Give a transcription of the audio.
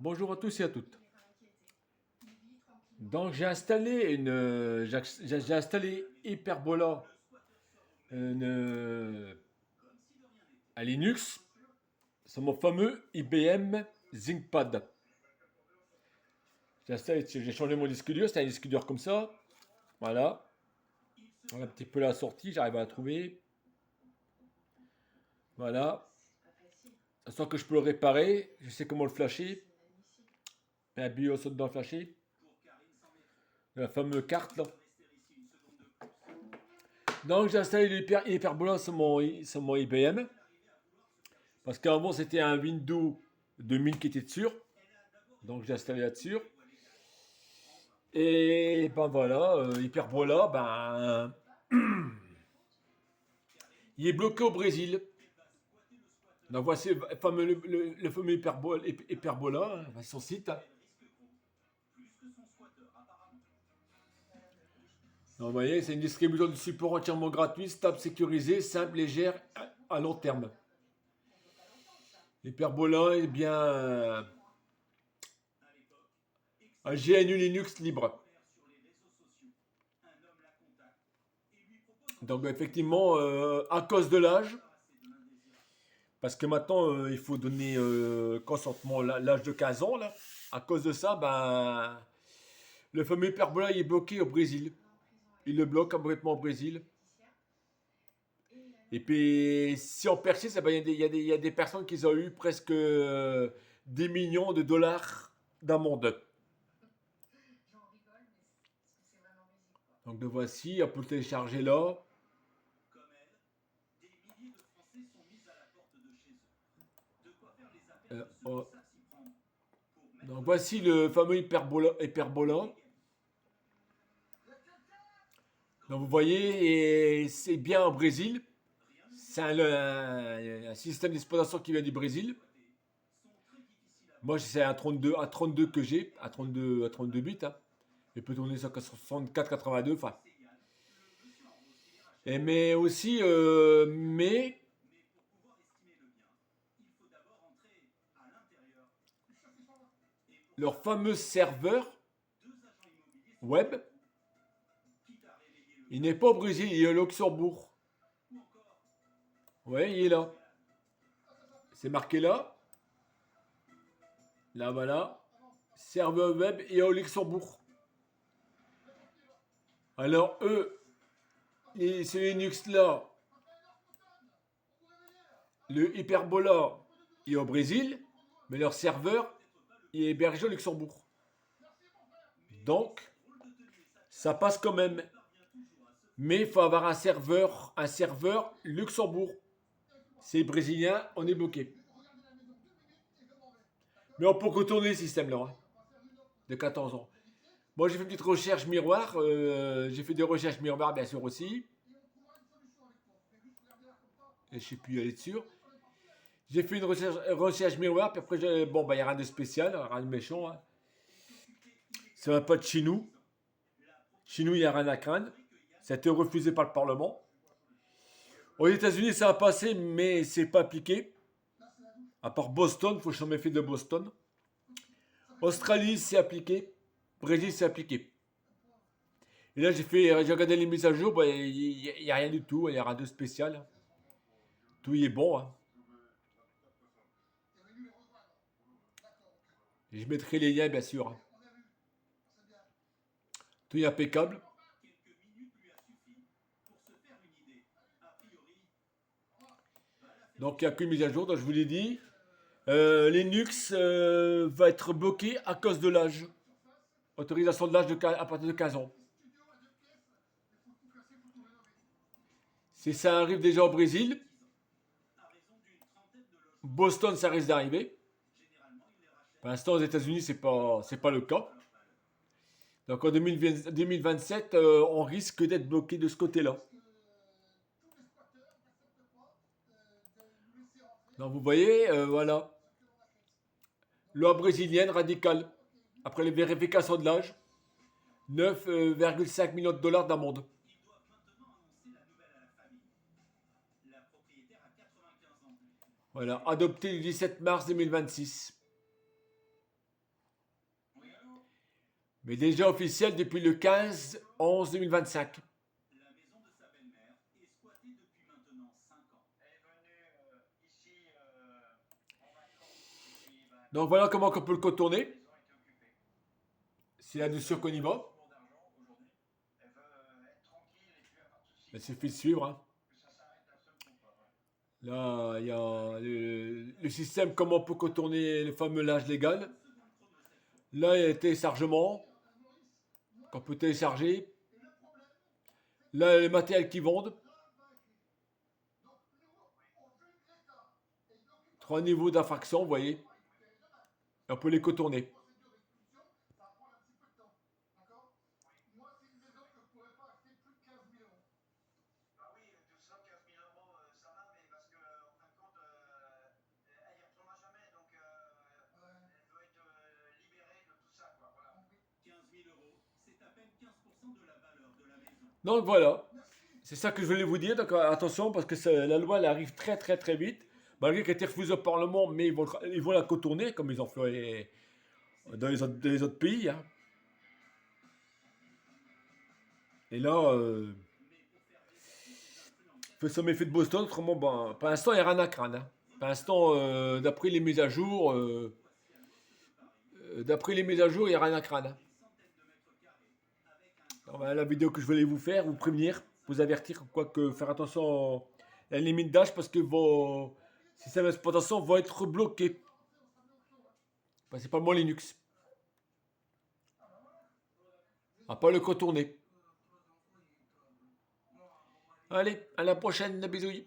Bonjour à tous et à toutes. Donc j'ai installé j'ai installé Hyperbola une, un Linux sur mon fameux IBM ThinkPad. J'ai changé mon disque dur, c'est un disque dur comme ça. Voilà. Un petit peu la sortie, j'arrive à la trouver. Voilà. Sans que je peux le réparer, je sais comment le flasher. Un BIOS dans le flasher. La fameuse carte là. Donc j'ai installé l'Hyperbola sur mon IBM. Parce qu'avant, c'était un Windows 2000 qui était dessus. Donc, j'ai installé là-dessus. Et ben voilà, Hyperbola, ben, il est bloqué au Brésil. Donc, voici le fameux Hyperbola, hein, son site. Donc, vous voyez, c'est une distribution de support entièrement gratuite, stable, sécurisée, simple, légère, à long terme. Hyperbola est bien un GNU Linux libre. Donc, effectivement, à cause de l'âge, parce que maintenant, il faut donner consentement l'âge de 15 ans, là. À cause de ça, ben, le fameux Hyperbola il est bloqué au Brésil. Il le bloque complètement au Brésil. Et puis, si on persiste, eh ben, il y a des personnes qui ont eu presque des millions de dollars d'amende. Donc, le voici, on peut le télécharger là. Oh. Donc, voici le fameux Hyperbola. Donc, vous voyez, et c'est bien au Brésil. C'est un système d'exploitation qui vient du Brésil. Moi, c'est un 32 que j'ai, à 32 bits. Hein. Il peut tourner sur 64, 82, enfin. Et mais aussi, leur fameux serveur web, il n'est pas au Brésil, il est au Luxembourg. Ouais, il est là. C'est marqué là. Là, voilà. Serveur web et au Luxembourg. Alors, eux, ces Linux là, le Hyperbola est au Brésil, mais leur serveur est hébergé au Luxembourg. Donc, ça passe quand même. Mais il faut avoir un serveur Luxembourg. C'est brésilien, on est bloqué. Mais on peut retourner le système là, hein, de 14 ans. Bon, j'ai fait une petite recherche miroir. J'ai fait des recherches miroirs, bien sûr, aussi. Et je sais plus aller dessus. J'ai fait une recherche miroir, puis après, bon, bah, il n'y a rien de spécial, rien de méchant. Hein. Ça va pas de chez nous. Chez nous, il n'y a rien à craindre. Ça a été refusé par le Parlement. Aux États-Unis, ça a passé, mais c'est pas appliqué. À part Boston, il faut que je me méfie de Boston. Australie, c'est appliqué. Brésil, c'est appliqué. Et là, j'ai regardé les mises à jour, bah, il n'y a rien du tout, il n'y a rien de spécial. Tout y est bon. Hein. Et je mettrai les liens, bien sûr. Hein. Tout est impeccable. Donc, il n'y a qu'une mise à jour, donc je vous l'ai dit. Linux va être bloqué à cause de l'âge. Autorisation de l'âge à partir de 15 ans. Si ça arrive déjà au Brésil, Boston, ça risque d'arriver. Pour l'instant, aux États-Unis, c'est pas le cas. Donc en 2027, on risque d'être bloqué de ce côté-là. Donc vous voyez, voilà. Loi brésilienne radicale. Après les vérifications de l'âge, 9,5 millions de dollars d'amende. Voilà, adopté le 17 mars 2026. Mais déjà officiel depuis le 15/11/2025. Donc voilà comment on peut le contourner. C'est la douceur qu'on y va. Il suffit de suivre, hein. Là, il y a le système, comment on peut contourner le fameux l'âge légal. Là, il y a le téléchargement qu'on peut télécharger. Là, les matériels qu'ils vendent. 3 niveaux d'infraction, vous voyez. Et on peut les contourner. Donc voilà, c'est ça que je voulais vous dire. Donc attention, parce que la loi elle arrive très très très vite. Malgré qu'elle a été refusée au Parlement, mais ils vont la contourner, comme ils ont fait dans les autres pays, hein. Et là, faut se méfier de Boston, autrement, ben, pour l'instant, il n'y a rien à craindre, hein. Pour l'instant, d'après les mises à jour, il n'y a rien à craindre, hein. Alors, voilà la vidéo que je voulais vous faire, vous prévenir, vous avertir, quoique faire attention à la limite d'âge, parce que vos systèmes d'exploitation vont être bloqués, principalement Linux, à pas le contourner. Allez, à la prochaine, bisous.